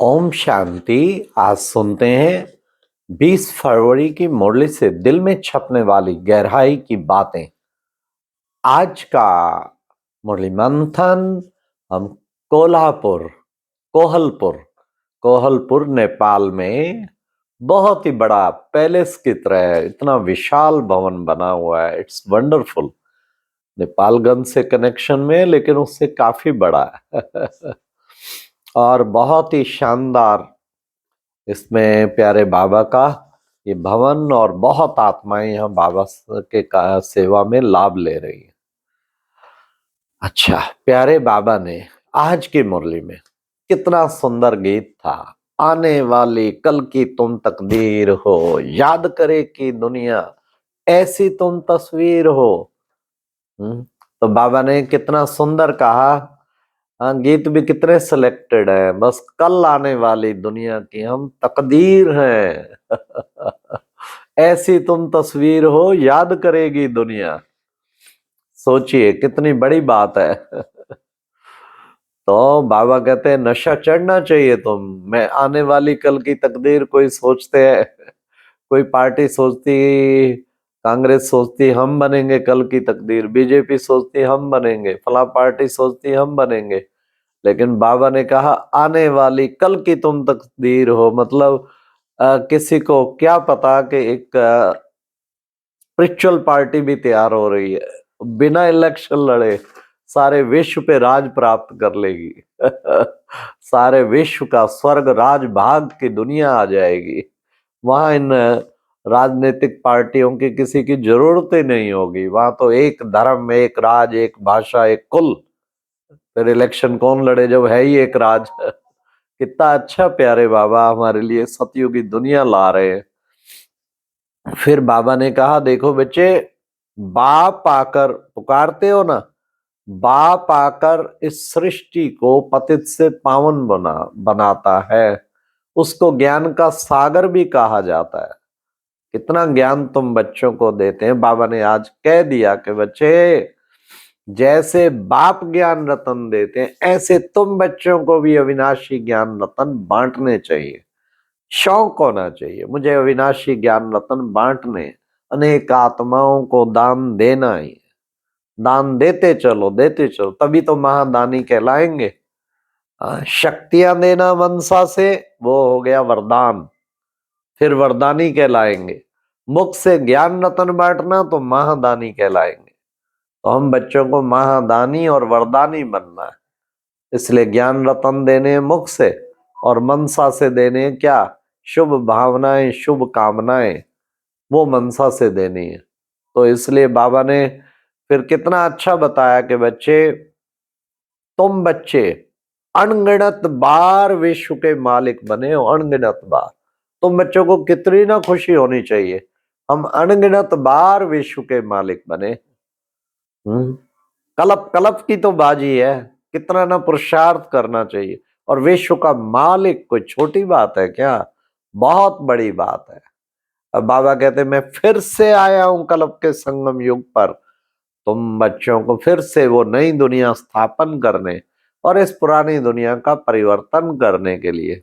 ओम शांति। आज सुनते हैं 20 फरवरी की मुरली से दिल में छपने वाली गहराई की बातें। आज का मुरली मंथन हम कोल्हापुर कोहलपुर कोहलपुर नेपाल में बहुत ही बड़ा पैलेस की तरह है। इतना विशाल भवन बना हुआ है। It's wonderful. नेपालगंज से कनेक्शन में है, लेकिन उससे काफी बड़ा है और बहुत ही शानदार। इसमें प्यारे बाबा का ये भवन और बहुत आत्माएं यहाँ बाबा के सेवा में लाभ ले रही है। अच्छा, प्यारे बाबा ने आज की मुरली में कितना सुंदर गीत था। आने वाली कल की तुम तकदीर हो, याद करे कि दुनिया ऐसी तुम तस्वीर हो। तो बाबा ने कितना सुंदर कहा। हाँ, गीत भी कितने सिलेक्टेड है। बस कल आने वाली दुनिया की हम तकदीर हैं ऐसी तुम तस्वीर हो, याद करेगी दुनिया। सोचिए कितनी बड़ी बात है तो बाबा कहते हैं नशा चढ़ना चाहिए तुम। मैं आने वाली कल की तकदीर कोई सोचते हैं, कोई पार्टी सोचती, कांग्रेस सोचती हम बनेंगे कल की तकदीर, बीजेपी सोचती हम बनेंगे, फला पार्टी सोचती हम बनेंगे। लेकिन बाबा ने कहा आने वाली कल की तुम तकदीर हो। मतलब किसी को क्या पता कि एक स्पिरिचुअल पार्टी भी तैयार हो रही है, बिना इलेक्शन लड़े सारे विश्व पे राज प्राप्त कर लेगी सारे विश्व का स्वर्ग राज भाग की दुनिया आ जाएगी। वहां इन राजनीतिक पार्टियों की किसी की जरूरत ही नहीं होगी। वहां तो एक धर्म, एक राज, एक भाषा, एक कुल। फिर इलेक्शन कौन लड़े जब है ही एक राज कितना अच्छा प्यारे बाबा हमारे लिए सतयुगी दुनिया ला रहे हैं। फिर बाबा ने कहा देखो बच्चे, बाप आकर पुकारते हो ना, बाप आकर इस सृष्टि को पतित से पावन बनाता है। उसको ज्ञान का सागर भी कहा जाता है। कितना ज्ञान तुम बच्चों को देते हैं। बाबा ने आज कह दिया कि बच्चे, जैसे बाप ज्ञान रतन देते हैं, ऐसे तुम बच्चों को भी अविनाशी ज्ञान रतन बांटने चाहिए। शौक होना चाहिए, मुझे अविनाशी ज्ञान रतन बांटने, अनेक आत्माओं को दान देना ही। दान देते चलो, तभी तो महादानी कहलाएंगे। शक्तियां देना मनसा से, वो हो गया वरदान, फिर वरदानी कहलाएंगे। मुख से ज्ञान रतन बांटना तो महादानी कहलाएंगे। तो हम बच्चों को महादानी और वरदानी बनना है। इसलिए ज्ञान रतन देने मुख से, और मनसा से देने क्या, शुभ भावनाएं, शुभ कामनाएं, वो मनसा से देनी है। तो इसलिए बाबा ने फिर कितना अच्छा बताया कि बच्चे, तुम बच्चे अनगिनत बार विश्व के मालिक बने हो। अनगिनत बार तुम बच्चों को कितनी ना खुशी होनी चाहिए, हम अनगिनत बार विश्व के मालिक बने। कलप कलप की तो बाजी है, कितना ना पुरुषार्थ करना चाहिए। और विश्व का मालिक कोई छोटी बात है क्या, बहुत बड़ी बात है। अब बाबा कहते मैं फिर से आया हूं कलप के संगम युग पर, तुम बच्चों को फिर से वो नई दुनिया स्थापन करने और इस पुरानी दुनिया का परिवर्तन करने के लिए।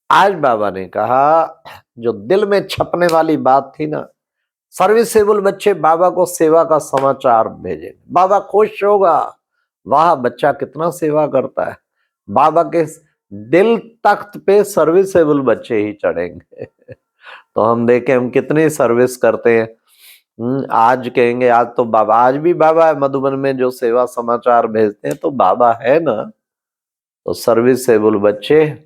आज बाबा ने कहा जो दिल में छपने वाली बात थी ना, सर्विसेबल बच्चे बाबा को सेवा का समाचार भेजेंगे, बाबा खुश होगा। वाह, बच्चा कितना सेवा करता है। बाबा के दिल तख्त पे सर्विसेबल बच्चे ही चढ़ेंगे तो हम देखें हम कितनी सर्विस करते हैं। आज कहेंगे आज तो बाबा, आज भी बाबा है मधुबन में जो सेवा समाचार भेजते हैं, तो बाबा है ना। तो सर्विसेबल बच्चे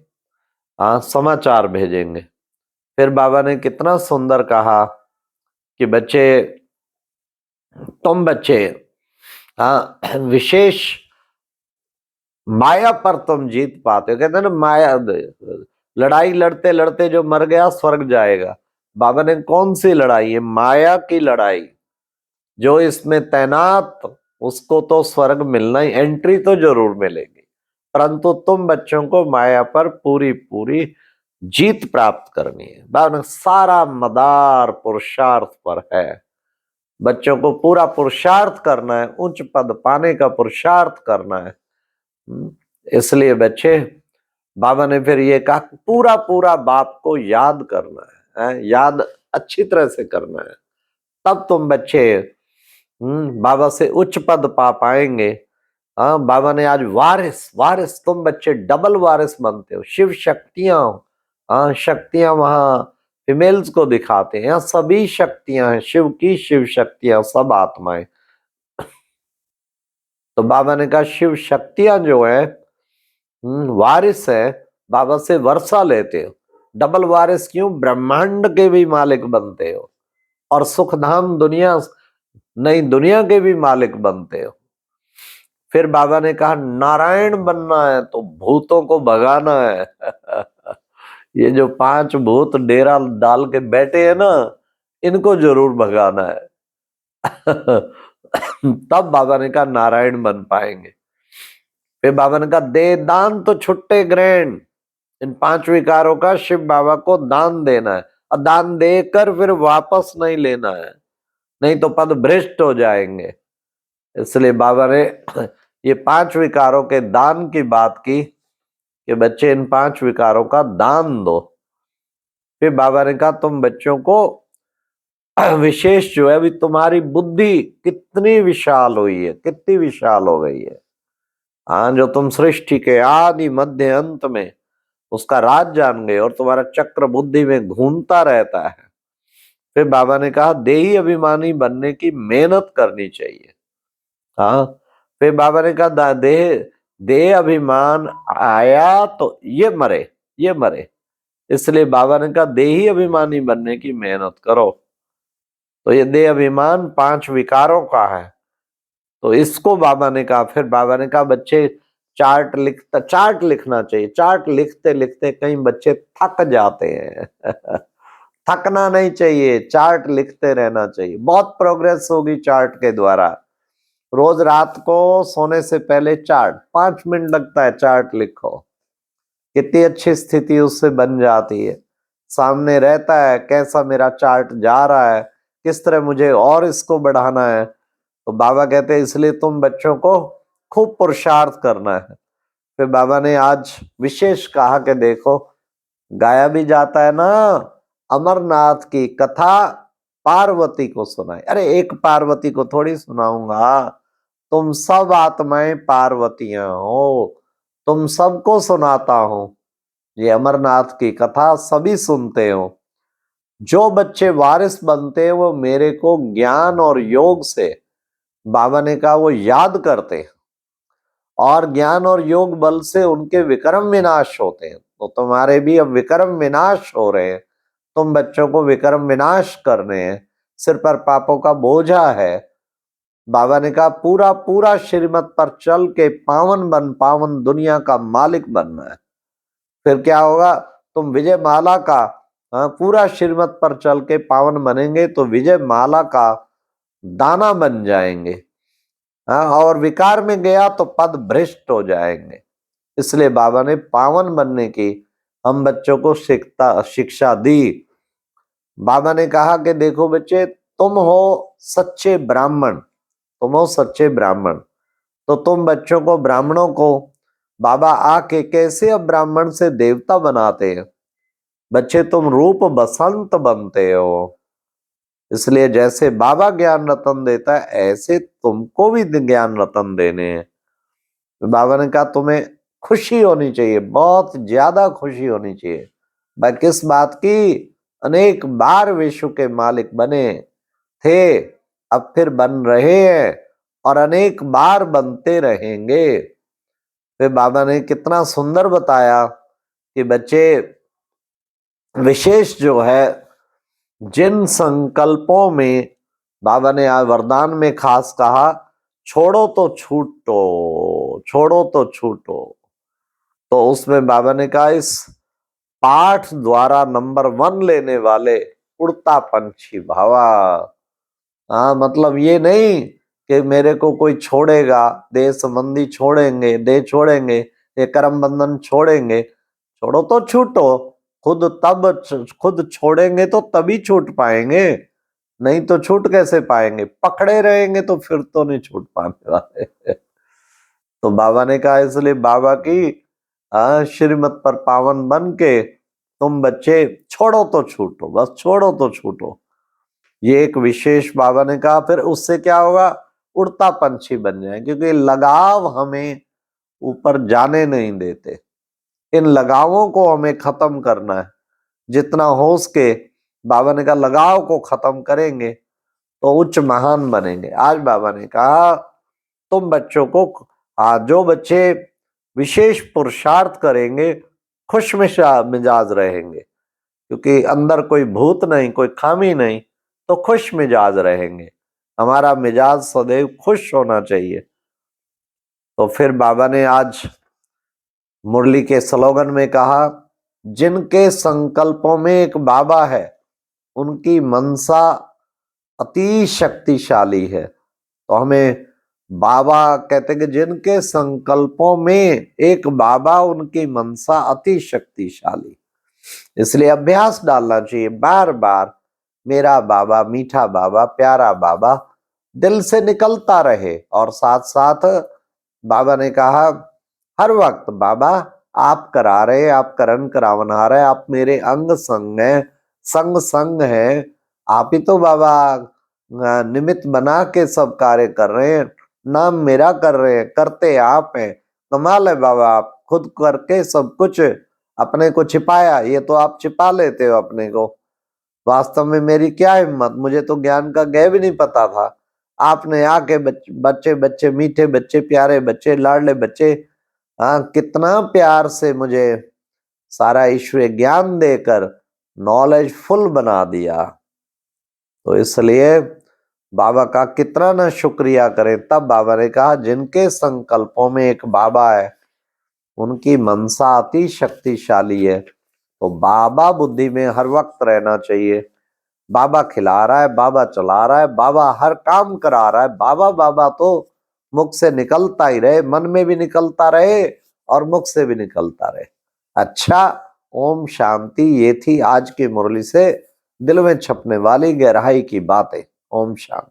समाचार भेजेंगे। फिर बाबा ने कितना सुंदर कहा कि बच्चे, तुम बच्चे विशेष माया पर तुम जीत पाते हो। कहते हैं ना, माया, लड़ाई लड़ते लड़ते जो मर गया स्वर्ग जाएगा। बाबा ने कौन सी लड़ाई है, माया की लड़ाई। जो इसमें तैनात उसको तो स्वर्ग मिलना ही, एंट्री तो जरूर मिलेगी, परंतु तुम बच्चों को माया पर पूरी पूरी जीत प्राप्त करनी है। बाबा ने सारा मदार पुरुषार्थ पर है। बच्चों को पूरा पुरुषार्थ करना है, उच्च पद पाने का पुरुषार्थ करना है। इसलिए बच्चे बाबा ने फिर ये कहा पूरा पूरा बाप को याद करना है, याद अच्छी तरह से करना है, तब तुम बच्चे बाबा से उच्च पद पा पाएंगे। हाँ, बाबा ने आज वारिस वारिस, तुम बच्चे डबल वारिस बनते हो, शिव शक्तियां। हाँ, शक्तियां वहां फीमेल्स को दिखाते हैं, यहाँ सभी शक्तियां हैं, शिव की शिव शक्तियां, सब आत्माएं। तो बाबा ने कहा शिव शक्तियां जो है वारिस है, बाबा से वर्षा लेते हो। डबल वारिस क्यों? ब्रह्मांड के भी मालिक बनते हो और सुखधाम दुनिया, नई दुनिया के भी मालिक बनते हो। फिर बाबा ने कहा नारायण बनना है तो भूतों को भगाना है। ये जो 5 भूत डेरा डाल के बैठे हैं ना, इनको जरूर भगाना है। तब बाबा ने कहा नारायण बन पाएंगे। फिर बाबा ने कहा दे दान तो छुट्टे ग्रहण, इन 5 विकारों का शिव बाबा को दान देना है, और दान देकर फिर वापस नहीं लेना है, नहीं तो पद भ्रष्ट हो जाएंगे। इसलिए बाबा ने ये 5 विकारों के दान की बात की कि बच्चे इन 5 विकारों का दान दो। फिर बाबा ने कहा तुम बच्चों को विशेष जो है, अभी तुम्हारी बुद्धि कितनी विशाल हुई है, कितनी विशाल हो गई है। हाँ, जो तुम सृष्टि के आदि मध्य अंत में उसका राज जान गए और तुम्हारा चक्र बुद्धि में घूमता रहता है। फिर बाबा ने कहा देही अभिमानी बनने की मेहनत करनी चाहिए। हाँ, फिर बाबा ने कहा देह देह अभिमान आया तो ये मरे, ये मरे। इसलिए बाबा ने कहा देही अभिमानी बनने की मेहनत करो। तो ये देह अभिमान 5 विकारों का है, तो इसको बाबा ने कहा। फिर बाबा ने कहा बच्चे चार्ट लिखना चाहिए। चार्ट लिखते लिखते कई बच्चे थक जाते हैं। थकना नहीं चाहिए, चार्ट लिखते रहना चाहिए, बहुत प्रोग्रेस होगी चार्ट के द्वारा। रोज रात को सोने से पहले चार्ट, 5 मिनट लगता है, चार्ट लिखो, कितनी अच्छी स्थिति उससे बन जाती है। सामने रहता है कैसा मेरा चार्ट जा रहा है, किस तरह मुझे और इसको बढ़ाना है। तो बाबा कहते हैं इसलिए तुम बच्चों को खूब पुरुषार्थ करना है। फिर बाबा ने आज विशेष कहा कि देखो, गाया भी जाता है ना, अमरनाथ की कथा पार्वती को सुनाई। अरे एक पार्वती को थोड़ी सुनाऊंगा, तुम सब आत्माएं पार्वतियां हो, तुम सबको सुनाता हूं। ये अमरनाथ की कथा सभी सुनते हो। जो बच्चे वारिस बनते हैं वो मेरे को ज्ञान और योग से, बाबा ने कहा, वो याद करते हैं और ज्ञान और योग बल से उनके विक्रम विनाश होते हैं। तो तुम्हारे भी अब विक्रम विनाश हो रहे हैं, तुम बच्चों को विक्रम विनाश करने हैं, सिर पर पापों का बोझा है। बाबा ने कहा पूरा पूरा श्रीमत पर चल के पावन दुनिया का मालिक बनना है। फिर क्या होगा? तुम विजय माला का, पूरा श्रीमत पर चल के पावन बनेंगे तो विजय माला का दाना बन जाएंगे। और विकार में गया तो पद भ्रष्ट हो जाएंगे। इसलिए बाबा ने पावन बनने की हम बच्चों को शिक्षा दी। बाबा ने कहा कि देखो बच्चे, तुम हो सच्चे ब्राह्मण, तुम हो सच्चे ब्राह्मण, तो तुम बच्चों को, ब्राह्मणों को बाबा आके कैसे अब ब्राह्मण से देवता बनाते हैं। बच्चे तुम रूप बसंत बनते हो। इसलिए जैसे बाबा ज्ञान रतन देता है ऐसे तुमको भी ज्ञान रतन देने हैं। बाबा ने कहा तुम्हें खुशी होनी चाहिए, बहुत ज्यादा खुशी होनी चाहिए। भाई किस बात की? अनेक बार विश्व के मालिक बने थे, अब फिर बन रहे हैं और अनेक बार बनते रहेंगे। फिर बाबा ने कितना सुंदर बताया कि बच्चे विशेष जो है, जिन संकल्पों में बाबा ने आज वरदान में खास कहा छोड़ो तो छूटो, छोड़ो तो छूटो, तो उसमें बाबा ने कहा इस पाठ द्वारा नंबर 1 लेने वाले उड़ता पंछी भावा। हाँ, मतलब ये नहीं कि मेरे को कोई छोड़ेगा, देह संबंधी छोड़ेंगे, देह छोड़ेंगे, ये कर्म बंधन छोड़ेंगे, छोड़ो तो छूटो। खुद छोड़ेंगे तो तभी छूट पाएंगे, नहीं तो छूट कैसे पाएंगे? पकड़े रहेंगे तो फिर तो नहीं छूट पाने वाले। तो बाबा ने कहा इसलिए बाबा की श्रीमत पर पावन बन के तुम बच्चे छोड़ो तो छूटो, बस छोड़ो तो छूटो। ये एक विशेष बाबा ने कहा। फिर उससे क्या होगा, उड़ता पंछी बन जाए, क्योंकि लगाव हमें ऊपर जाने नहीं देते। इन लगावों को हमें खत्म करना है, जितना हो सके। बाबा ने कहा लगाव को खत्म करेंगे तो उच्च महान बनेंगे। आज बाबा ने कहा तुम बच्चों को, जो बच्चे विशेष पुरुषार्थ करेंगे खुश मिजाज रहेंगे, क्योंकि अंदर कोई भूत नहीं, कोई खामी नहीं, तो खुश मिजाज रहेंगे। हमारा मिजाज सदैव खुश होना चाहिए। तो फिर बाबा ने आज मुरली के स्लोगन में कहा, जिनके संकल्पों में एक बाबा है उनकी मनसा अति शक्तिशाली है। तो हमें बाबा कहते हैं कि जिनके संकल्पों में एक बाबा, उनकी मनसा अति शक्तिशाली। इसलिए अभ्यास डालना चाहिए बार बार, मेरा बाबा, मीठा बाबा, प्यारा बाबा दिल से निकलता रहे। और साथ साथ बाबा ने कहा हर वक्त बाबा आप करा रहे, आप करण करावना रहे, आप मेरे अंग संग हैं, संग संग है। आप ही तो बाबा निमित्त बना के सब कार्य कर रहे हैं, नाम मेरा कर रहे हैं, करते आप हैं। कमाल है बाबा, आप खुद करके सब कुछ अपने को छिपाया, ये तो आप छिपा लेते हो अपने को। वास्तव में मेरी क्या हिम्मत, मुझे तो ज्ञान का गैब नहीं पता था। आपने आके बच्चे बच्चे, मीठे बच्चे, प्यारे बच्चे, लाडले बच्चे, कितना प्यार से मुझे सारा ईश्वरीय ज्ञान देकर नॉलेज फुल बना दिया। तो इसलिए बाबा का कितना ना शुक्रिया करें। तब बाबा ने कहा जिनके संकल्पों में एक बाबा है उनकी मनसा अति शक्तिशाली है। तो बाबा बुद्धि में हर वक्त रहना चाहिए। बाबा खिला रहा है, बाबा चला रहा है, बाबा हर काम करा रहा है। बाबा बाबा तो मुख से निकलता ही रहे, मन में भी निकलता रहे और मुख से भी निकलता रहे। अच्छा, ओम शांति। ये थी आज की मुरली से दिल में छपने वाली गहराई की बातें। ओम शांति।